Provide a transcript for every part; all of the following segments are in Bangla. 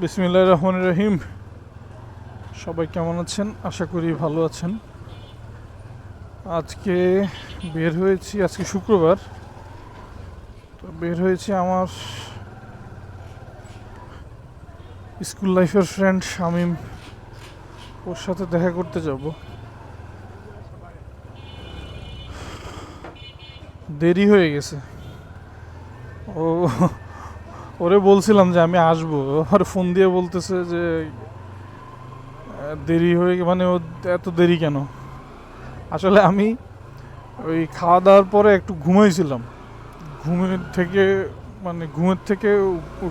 বিসমিল্লাহির রহমানির রহিম। সবাই কেমন আছেন? আশা করি ভালো আছেন। আজকে বের হয়েছি, আজকে শুক্রবার। তো বের হয়েছি আমার স্কুল লাইফের ফ্রেন্ড শামীম, ওর সাথে দেখা করতে যাব। দেরি হয়ে গেছে। ও ওরে বলছিলাম যে আমি আসবো, আর ফোন দিয়ে বলতেছে যে দেরি হয়ে মানে ও এত দেরি কেন। আসলে আমি ওই খাওয়া দাওয়ার পরে একটু ঘুমাইছিলাম, ঘুমের থেকে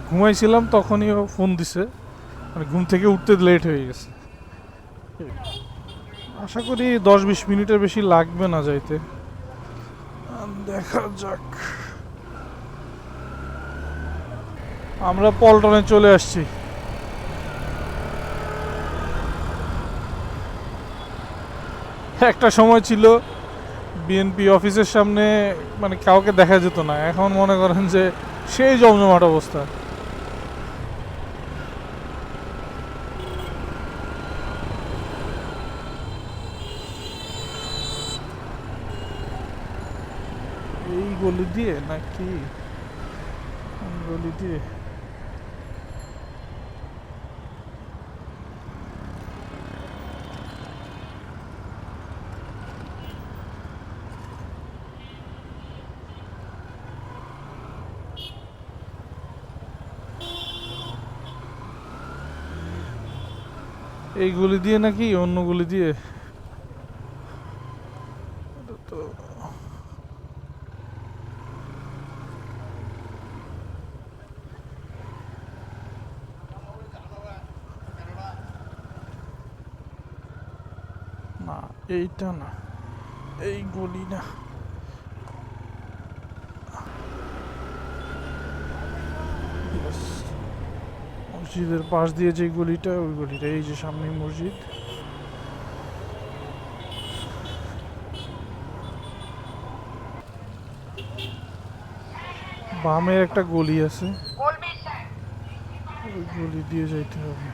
ঘুমাইছিলাম, তখনই ও ফোন দিছে। মানে ঘুম থেকে উঠতে লেট হয়ে গেছে। আশা করি 10-20 মিনিটের বেশি লাগবে না যাইতে। দেখা যাক। আমরা পল্টনে চলে আসছি। একটা সময় ছিল বিএনপি অফিসের সামনে মানে কাউকে দেখা যেত না, এখন মনে করেন যে সেই জমজমাট অবস্থা। এই গলি দিয়ে নাকি গলি দিয়ে? এই গলি দিয়ে নাকি অন্য গলি দিয়ে? তো না, এইটা না, এই গলি না। মসজিদের পাশ দিয়ে যে গলিটা, ওই গলিটা। এই যে সামনে মসজিদ। বামে একটা গলি আছে, ওই গলি দিয়ে যাইতে হবে।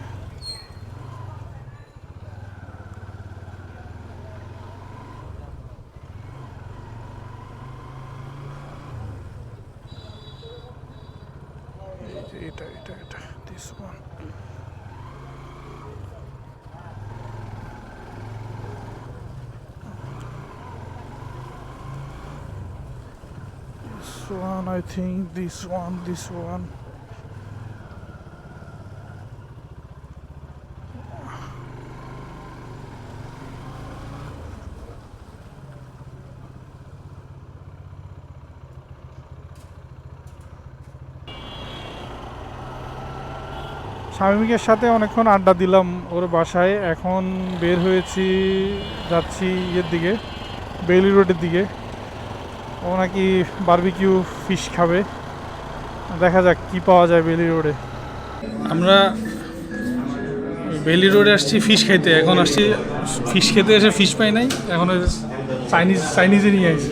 এটা এটা এটা this one. This one, I think this one. শামীমের সাথে অনেকক্ষণ আড্ডা দিলাম ওর বাসায়। এখন বের হয়েছি, যাচ্ছি ইয়ের দিকে, বেইলি রোডের দিকে। ও নাকি বারবিকিউ ফিশ খাবে। দেখা যাক কি পাওয়া যায় বেইলি রোডে। আমরা বেইলি রোডে আসছি ফিশ খাইতে। এখন আসছি ফিশ খেতে, এসে ফিশ পাই নাই। এখন চাইনিজে নিয়ে আসছি।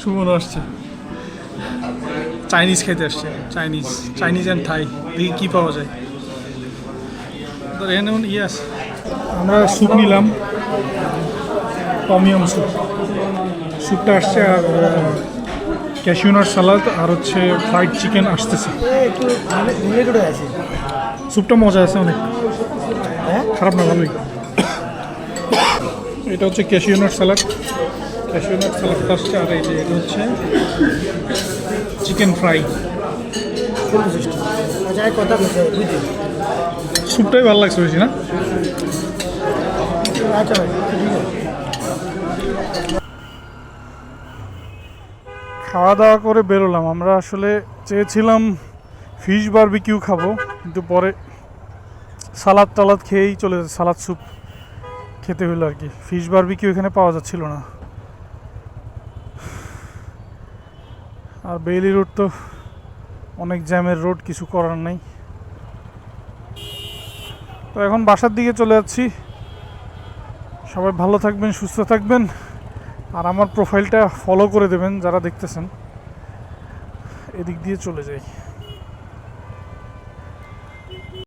সুমন আসছে, চাইনিজ খেতে আসছে। চাইনিজ অ্যান্ড থাই, দেখি কী পাওয়া যায়। এখানে ইয়ে আছে। আমরা স্যুপ নিলাম, টমিয়াম স্যুপ। স্যুপটা আসছে, আর ক্যাশিউনাট সালাদ, আর হচ্ছে ফ্রাইড চিকেন আসতেছে। স্যুপটা মজা আছে অনেক, খারাপ না, ভালোই। এটা হচ্ছে ক্যাশিউনাট সালাদটা আসছে। আর এই যে এটা হচ্ছে চিকেন ফ্রাই। স্যুপটাই ভালো লাগছে বেশি, না? খাওয়া দাওয়া করে বেরোলাম। আমরা আসলে চেয়েছিলাম ফিশ বারবিকিউ খাবো, কিন্তু পরে সালাদ টালাদ খেয়েই চলে যাচ্ছে। সালাদ স্যুপ খেতে হলো আর কি। ফিশ বারবিকিউ এখানে পাওয়া যাচ্ছিল না। আর বেইলি রোড তো অনেক জ্যামের রোড, কিছু করার নেই। তো এখন বাসার দিকে চলে যাচ্ছি। সবাই ভালো থাকবেন, সুস্থ থাকবেন। আর আমার প্রোফাইলটা ফলো করে দেবেন যারা দেখতেছেন। এদিক দিয়ে চলে যাই।